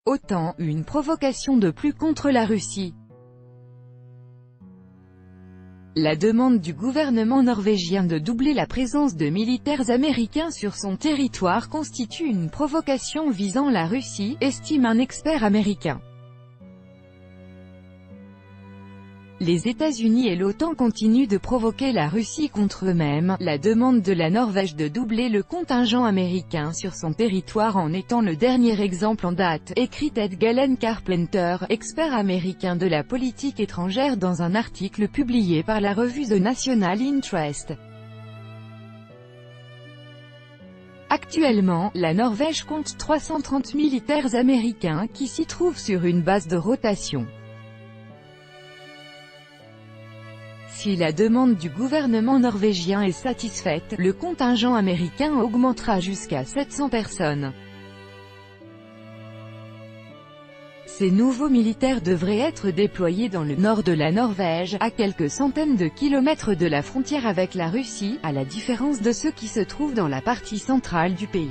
OTAN, une provocation de plus contre la Russie. La demande du gouvernement norvégien de doubler la présence de militaires américains sur son territoire constitue une provocation visant la Russie, estime un expert américain. Les États-Unis et l'OTAN continuent de provoquer la Russie contre eux-mêmes, la demande de la Norvège de doubler le contingent américain sur son territoire en étant le dernier exemple en date, écrit Ed Galen Carpenter, expert américain de la politique étrangère dans un article publié par la revue The National Interest. Actuellement, la Norvège compte 330 militaires américains qui s'y trouvent sur une base de rotation. Si la demande du gouvernement norvégien est satisfaite, le contingent américain augmentera jusqu'à 700 personnes. Ces nouveaux militaires devraient être déployés dans le nord de la Norvège, à quelques centaines de kilomètres de la frontière avec la Russie, à la différence de ceux qui se trouvent dans la partie centrale du pays.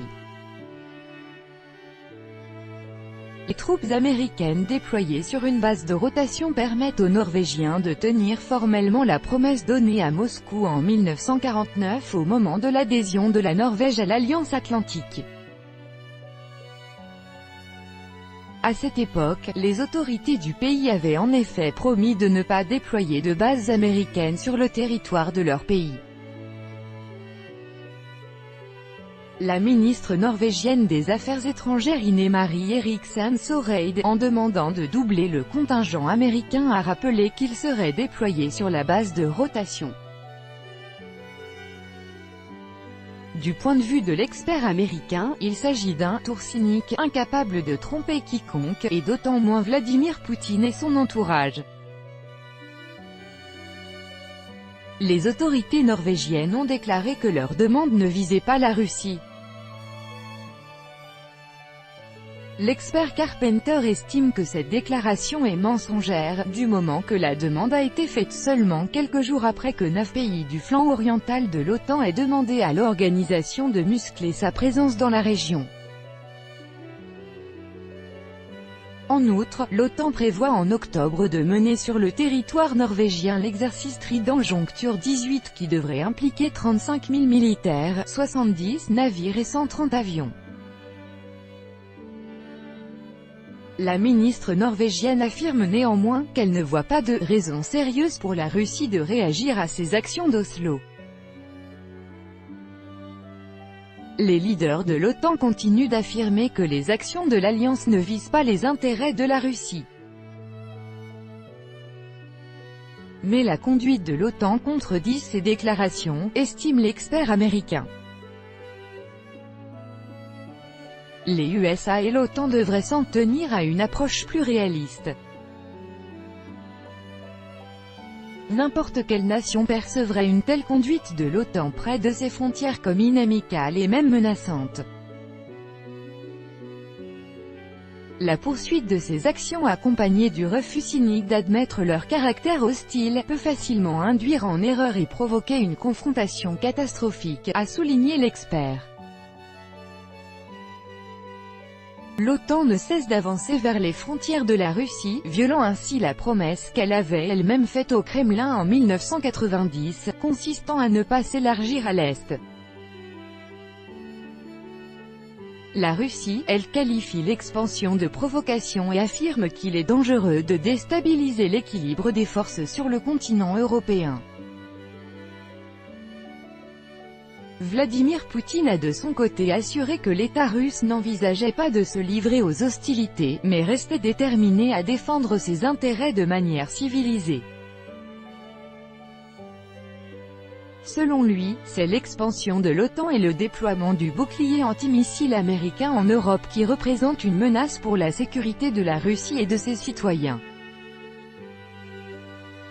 Les troupes américaines déployées sur une base de rotation permettent aux Norvégiens de tenir formellement la promesse donnée à Moscou en 1949 au moment de l'adhésion de la Norvège à l'Alliance Atlantique. À cette époque, les autorités du pays avaient en effet promis de ne pas déployer de bases américaines sur le territoire de leur pays. La ministre norvégienne des Affaires étrangères Ine-Marie Eriksen Søreide, en demandant de doubler le contingent américain, a rappelé qu'il serait déployé sur la base de rotation. Du point de vue de l'expert américain, il s'agit d'un « tour cynique, incapable de tromper quiconque, et d'autant moins Vladimir Poutine et son entourage ». Les autorités norvégiennes ont déclaré que leur demande ne visait pas la Russie. L'expert Carpenter estime que cette déclaration est mensongère, du moment que la demande a été faite seulement quelques jours après que 9 pays du flanc oriental de l'OTAN aient demandé à l'organisation de muscler sa présence dans la région. En outre, l'OTAN prévoit en octobre de mener sur le territoire norvégien l'exercice Trident Joncture 18 qui devrait impliquer 35 000 militaires, 70 navires et 130 avions. La ministre norvégienne affirme néanmoins qu'elle ne voit pas de « raison sérieuse pour la Russie de réagir à ces actions d'Oslo ». Les leaders de l'OTAN continuent d'affirmer que les actions de l'Alliance ne visent pas les intérêts de la Russie. Mais la conduite de l'OTAN contredit ces déclarations, estime l'expert américain. Les USA et l'OTAN devraient s'en tenir à une approche plus réaliste. N'importe quelle nation percevrait une telle conduite de l'OTAN près de ses frontières comme inamicale et même menaçante. La poursuite de ces actions accompagnée du refus cynique d'admettre leur caractère hostile, peut facilement induire en erreur et provoquer une confrontation catastrophique, a souligné l'expert. L'OTAN ne cesse d'avancer vers les frontières de la Russie, violant ainsi la promesse qu'elle avait elle-même faite au Kremlin en 1990, consistant à ne pas s'élargir à l'Est. La Russie, elle qualifie l'expansion de provocation et affirme qu'il est dangereux de déstabiliser l'équilibre des forces sur le continent européen. Vladimir Poutine a de son côté assuré que l'État russe n'envisageait pas de se livrer aux hostilités, mais restait déterminé à défendre ses intérêts de manière civilisée. Selon lui, c'est l'expansion de l'OTAN et le déploiement du bouclier antimissile américain en Europe qui représentent une menace pour la sécurité de la Russie et de ses citoyens.